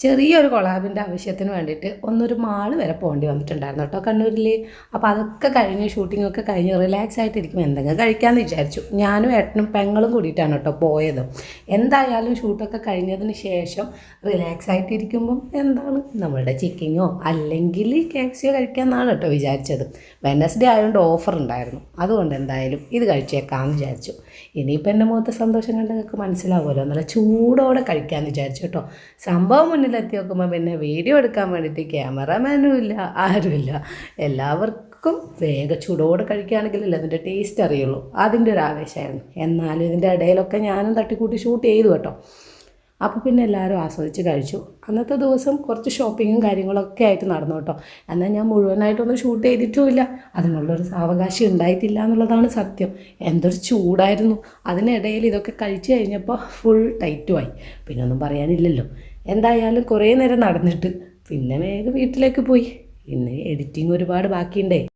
ചെറിയൊരു കൊളാബിൻ്റെ ആവശ്യത്തിന് വേണ്ടിയിട്ട് ഒന്നൊരു മാൾ വരെ പോകേണ്ടി വന്നിട്ടുണ്ടായിരുന്നു കേട്ടോ കണ്ണൂരിൽ. അപ്പോൾ അതൊക്കെ കഴിഞ്ഞ് ഷൂട്ടിങ്ങൊക്കെ കഴിഞ്ഞ് റിലാക്സ് ആയിട്ടിരിക്കും എന്തെങ്കിലും കഴിക്കാമെന്ന് വിചാരിച്ചു. ഞാനും ഏട്ടനും പെങ്ങളും കൂടിയിട്ടാണ് കേട്ടോ പോയത്. എന്തായാലും ഷൂട്ടൊക്കെ കഴിഞ്ഞതിന് ശേഷം റിലാക്സ് ആയിട്ടിരിക്കുമ്പം എന്താണ് നമ്മളുടെ ചിക്കനോ അല്ലെങ്കിൽ KFCയോ കഴിക്കാമെന്നാണ് കേട്ടോ വിചാരിച്ചത്. വെനസ്ഡേ ആയതുകൊണ്ട് ഓഫർ ഉണ്ടായിരുന്നു, അതുകൊണ്ട് എന്തായാലും ഇത് കഴിച്ചേക്കാമെന്ന് വിചാരിച്ചു. ഇനിയിപ്പോൾ എൻ്റെ മുഖത്തെ സന്തോഷം കണ്ട് നിങ്ങൾക്ക് മനസ്സിലാവുമല്ലോ, നല്ല ചൂടോടെ കഴിക്കാമെന്ന് വിചാരിച്ചു കേട്ടോ. സംഭവം മുന്നിലെത്തി നോക്കുമ്പോൾ പിന്നെ വീഡിയോ എടുക്കാൻ വേണ്ടിയിട്ട് ക്യാമറമാനും ഇല്ല, ആരുമില്ല. എല്ലാവർക്കും വേഗം ചൂടോടെ കഴിക്കുകയാണെങ്കിലല്ലേ അതിൻ്റെ ടേസ്റ്റ് അറിയുള്ളൂ, അതിൻ്റെ ഒരു ആവേശമായിരുന്നു. എന്നാലും ഇതിൻ്റെ ഇടയിലൊക്കെ ഞാനും തട്ടിക്കൂട്ടി ഷൂട്ട് ചെയ്തു കേട്ടോ. അപ്പോൾ പിന്നെ എല്ലാവരും ആസ്വദിച്ച് കഴിച്ചു. അന്നത്തെ ദിവസം കുറച്ച് ഷോപ്പിങ്ങും കാര്യങ്ങളൊക്കെ ആയിട്ട് നടന്നു കേട്ടോ. എന്നാൽ ഞാൻ മുഴുവനായിട്ടൊന്നും ഷൂട്ട് ചെയ്തിട്ടുമില്ല, അതിനുള്ളൊരു സാവകാശം ഉണ്ടായിട്ടില്ല എന്നുള്ളതാണ് സത്യം. എന്തൊരു ചൂടായിരുന്നു. അതിനിടയിൽ ഇതൊക്കെ കഴിച്ച് കഴിഞ്ഞപ്പോൾ ഫുൾ ടൈറ്റുമായി, പിന്നെ ഒന്നും പറയാനില്ലല്ലോ. എന്തായാലും കുറേ നേരം നടന്നിട്ട് പിന്നെ വേഗം വീട്ടിലേക്ക് പോയി. പിന്നെ എഡിറ്റിംഗ് ഒരുപാട് ബാക്കിയുണ്ടേ.